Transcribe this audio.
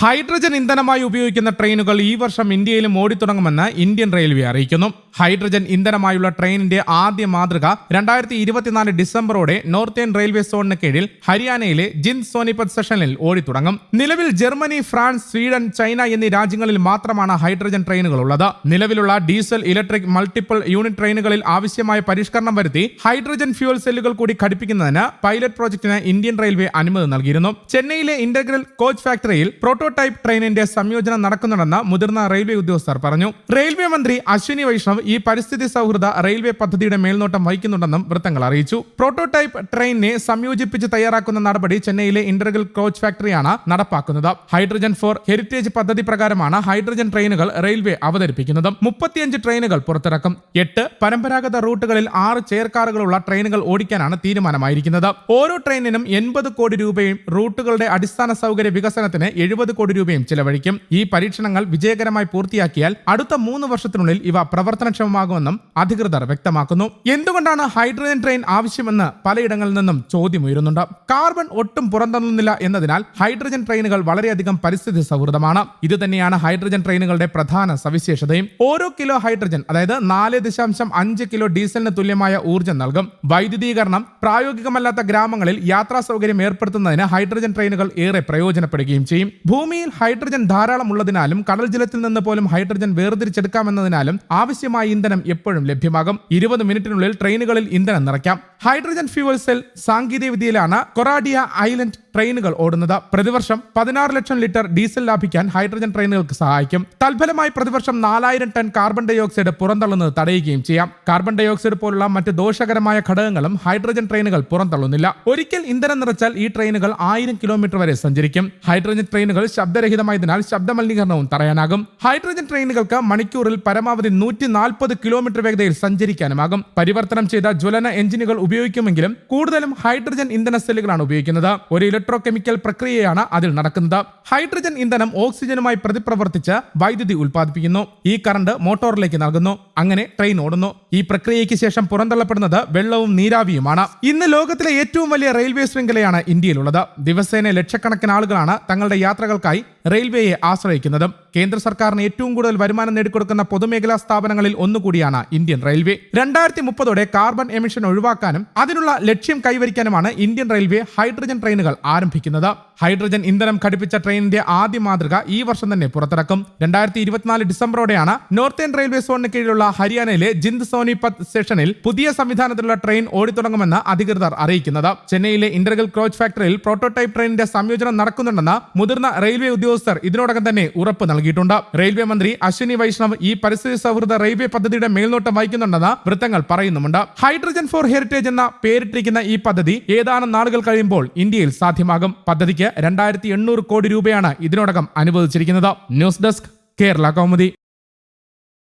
Hydrogen ഇന്ധനമായി ഉപയോഗിക്കുന്ന ട്രെയിനുകൾ ഈ വർഷം ഇന്ത്യയിലും ഓടിത്തുടങ്ങുമെന്ന് ഇന്ത്യൻ റെയിൽവേ അറിയിക്കുന്നു. ഹൈഡ്രജൻ ഇന്ധനമായുള്ള ട്രെയിനിന്റെ ആദ്യ മാതൃക 2024 ഡിസംബറോടെ നോർത്തേൺ റെയിൽവേ സോണിന് കീഴിൽ ഹരിയാനയിലെ ജിന്ദ് സോനിപത് സെഷനിൽ ഓടിത്തുടങ്ങും. നിലവിൽ ജർമ്മനി, ഫ്രാൻസ്, സ്വീഡൻ, ചൈന എന്നീ രാജ്യങ്ങളിൽ മാത്രമാണ് ഹൈഡ്രജൻ ട്രെയിനുകൾ ഉള്ളത്. നിലവിലുള്ള ഡീസൽ ഇലക്ട്രിക് മൾട്ടിപ്പിൾ യൂണിറ്റ് ട്രെയിനുകളിൽ ആവശ്യമായ പരിഷ്കരണം വരുത്തി ഹൈഡ്രജൻ ഫ്യൂൽ സെല്ലുകൾ കൂടി ഘടിപ്പിക്കുന്നതിന് പൈലറ്റ് പ്രോജക്ടിന് ഇന്ത്യൻ റെയിൽവേ അനുമതി നൽകിയിരുന്നു. ചെന്നൈയിലെ ഇന്റഗ്രൽ കോച്ച് ഫാക്ടറിയിൽ പ്രോട്ടോടൈപ്പ് ട്രെയിനിന്റെ സംയോജനം നടക്കുന്നുണ്ടെന്ന് മുതിർന്ന റെയിൽവേ ഉദ്യോഗസ്ഥർ പറഞ്ഞു. റെയിൽവേ മന്ത്രി അശ്വിനി വൈഷ്ണവ് ഈ പരിസ്ഥിതി സൗഹൃദ റെയിൽവേ പദ്ധതിയുടെ മേൽനോട്ടം വഹിക്കുന്നുണ്ടെന്നും വൃത്തങ്ങൾ അറിയിച്ചു. പ്രോട്ടോടൈപ്പ് ട്രെയിനിനെ സംയോജിപ്പിച്ച് തയ്യാറാക്കുന്ന നടപടി ചെന്നൈയിലെ ഇന്റഗ്രൽ കോച്ച് ഫാക്ടറിയാണ് നടപ്പാക്കുന്നത്. ഹൈഡ്രജൻ ഫോർ ഹെറിറ്റേജ് പദ്ധതി പ്രകാരമാണ് ഹൈഡ്രജൻ ട്രെയിനുകൾ റെയിൽവേ അവതരിപ്പിക്കുന്നത്. 35 ട്രെയിനുകൾ പുറത്തിറക്കും. 8 പരമ്പരാഗത റൂട്ടുകളിൽ 6 ചെയർ കാറുകളുള്ള ട്രെയിനുകൾ ഓടിക്കാനാണ് തീരുമാനമായിരിക്കുന്നത്. ഓരോ ട്രെയിനിനും 80 കോടി രൂപയും റൂട്ടുകളുടെ അടിസ്ഥാന സൗകര്യ വികസനത്തിന് 70 കോടി രൂപയും ചിലവഴിക്കും. ഈ പരീക്ഷണങ്ങൾ വിജയകരമായി പൂർത്തിയാക്കിയാൽ അടുത്ത 3 വർഷത്തിനുള്ളിൽ ഇവ പ്രവർത്തനക്ഷമമാകുമെന്നും അധികൃതർ വ്യക്തമാക്കുന്നു. എന്തുകൊണ്ടാണ് ഹൈഡ്രജൻ ട്രെയിൻ ആവശ്യമെന്ന് പലയിടങ്ങളിൽ നിന്നും ചോദ്യമുയരുന്നുണ്ട്. കാർബൺ ഒട്ടും പുറന്തള്ളുന്നില്ല എന്നതിനാൽ ഹൈഡ്രജൻ ട്രെയിനുകൾ വളരെയധികം പരിസ്ഥിതി സൗഹൃദമാണ്. ഇതുതന്നെയാണ് ഹൈഡ്രജൻ ട്രെയിനുകളുടെ പ്രധാന സവിശേഷതയും. ഓരോ കിലോ ഹൈഡ്രജൻ, അതായത് 4.5 കിലോ ഡീസലിന് തുല്യമായ ഊർജ്ജം നൽകും. വൈദ്യുതീകരണം പ്രായോഗികമല്ലാത്ത ഗ്രാമങ്ങളിൽ യാത്രാ സൗകര്യം ഏർപ്പെടുത്തുന്നതിന് ഹൈഡ്രജൻ ട്രെയിനുകൾ ഏറെ പ്രയോജനപ്പെടുകയും ചെയ്യും. ഭൂമിയിൽ ഹൈഡ്രജൻ ധാരാളം ഉള്ളതിനാലും കടൽ ജലത്തിൽ നിന്ന് പോലും ഹൈഡ്രജൻ വേർതിരിച്ചെടുക്കാമെന്നതിനാലും ആവശ്യമായ ഇന്ധനം എപ്പോഴും ലഭ്യമാകും. 20 മിനിറ്റിനുള്ളിൽ ട്രെയിനുകളിൽ ഇന്ധനം നിറയ്ക്കാം. ഹൈഡ്രജൻ ഫ്യൂവൽ സെൽ സാങ്കേതിക വിദ്യയിലാണ് കൊറാഡിയ ഐലൻഡ് ട്രെയിനുകൾ ഓടുന്നത്. പ്രതിവർഷം 16 ലക്ഷം ലിറ്റർ ഡീസൽ ലാഭിക്കാൻ ഹൈഡ്രജൻ ട്രെയിനുകൾക്ക് സഹായിക്കും. തൽഫലമായി പ്രതിവർഷം 4000 ടൺ കാർബൺ ഡൈ ഓക്സൈഡ് പുറന്തള്ളുന്നത് തടയുകയും ചെയ്യാം. കാർബൺ ഡൈ ഓക്സൈഡ് പോലുള്ള മറ്റ് ദോഷകരമായ ഘടകങ്ങളും ഹൈഡ്രജൻ ട്രെയിനുകൾ പുറന്തള്ളുന്നില്ല. ഒരിക്കൽ ഇന്ധനം നിറച്ചാൽ ഈ ട്രെയിനുകൾ 1000 കിലോമീറ്റർ വരെ സഞ്ചരിക്കും. ഹൈഡ്രജൻ ട്രെയിനുകൾ ശബ്ദരഹിതമായതിനാൽ ശബ്ദമലിനീകരണവും തടയാനാകും. ഹൈഡ്രജൻ ട്രെയിനുകൾക്ക് മണിക്കൂറിൽ പരമാവധി 140 കിലോമീറ്റർ വേഗതയിൽ സഞ്ചരിക്കാനുമാകും. പരിവർത്തനം ചെയ്ത ജ്വലന എഞ്ചിനുകൾ ഉപയോഗിക്കുമെങ്കിലും കൂടുതലും ഹൈഡ്രജൻ ഇന്ധന സെല്ലുകളാണ് ഉപയോഗിക്കുന്നത്. ഒരു ഇലക്ട്രോ കെമിക്കൽ പ്രക്രിയയാണ് അതിൽ നടക്കുന്നത്. ഹൈഡ്രജൻ ഇന്ധനം ഓക്സിജനുമായി പ്രതിപ്രവർത്തിച്ച് വൈദ്യുതി ഉൽപ്പാദിപ്പിക്കുന്നു. ഈ കറണ്ട് മോട്ടോറിലേക്ക് നൽകുന്നു. അങ്ങനെ ട്രെയിൻ ഓടുന്നു. ഈ പ്രക്രിയയ്ക്ക് ശേഷം പുറന്തള്ളപ്പെടുന്നത് വെള്ളവും നീരാവിയുമാണ്. ഇന്ന് ലോകത്തിലെ ഏറ്റവും വലിയ റെയിൽവേ ശൃംഖലയാണ് ഇന്ത്യയിലുള്ളത്. ദിവസേന ലക്ഷക്കണക്കിന് ആളുകളാണ് തങ്ങളുടെ യാത്രകൾക്കായി റെയിൽവേയെ ആശ്രയിക്കുന്നത്. കേന്ദ്ര സർക്കാരിന് ഏറ്റവും കൂടുതൽ വരുമാനം നേടിക്കൊടുക്കുന്ന പൊതുമേഖലാ സ്ഥാപനങ്ങളിൽ ഒന്നുകൂടിയാണ് ഇന്ത്യൻ റെയിൽവേ. 2030 കാർബൺ എമിഷൻ ഒഴിവാക്കാനും അതിനുള്ള ലക്ഷ്യം കൈവരിക്കാനുമാണ് ഇന്ത്യൻ റെയിൽവേ ഹൈഡ്രജൻ ട്രെയിനുകൾ ആരംഭിക്കുന്നത്. ഹൈഡ്രജൻ ഇന്ധനം ഘടിപ്പിച്ച ട്രെയിനിന്റെ ആദ്യ മാതൃക ഈ വർഷം തന്നെ പുറത്തിറക്കും. 2024 ഡിസംബറോടെയാണ് നോർത്തേൺ റെയിൽവേ സോണിന് കീഴിലുള്ള ഹരിയാനയിലെ ജിന്ദ് സോനിപത് സ്റ്റേഷനിൽ പുതിയ സംവിധാനത്തിലുള്ള ട്രെയിൻ ഓടിത്തുടങ്ങുമെന്ന് അധികൃതർ അറിയിക്കുന്നത്. ചെന്നൈയിലെ ഇന്റഗ്രൽ കോച്ച് ഫാക്ടറിയിൽ പ്രോട്ടോടൈപ്പ് ട്രെയിനിന്റെ സംയോജനം നടക്കുന്നുണ്ടെന്ന് മുതിർന്ന റെയിൽവേ ഉദ്യോഗസ്ഥർ ഇതിനോടകം തന്നെ ഉറപ്പ് നൽകിയിട്ടുണ്ട്. റെയിൽവേ മന്ത്രി അശ്വിനി വൈഷ്ണവ് ഈ പരിസ്ഥിതി സൗഹൃദ റെയിൽവേ പദ്ധതിയുടെ മേൽനോട്ടം വഹിക്കുന്നുണ്ടെന്ന് വൃത്തങ്ങൾ പറയുന്നുമുണ്ട്. ഹൈഡ്രജൻ ഫോർ ഹെറിറ്റേജ് എന്ന പേരിട്ടിരിക്കുന്ന ഈ പദ്ധതി ഏതാനും നാളുകൾ കഴിയുമ്പോൾ ഇന്ത്യയിൽ സാധ്യമാകും. പദ്ധതിക്ക് 2800 കോടി രൂപയാണ് ഇതിനോടകം അനുവദിച്ചിരിക്കുന്നത്. News desk, Kerala Kaumudi.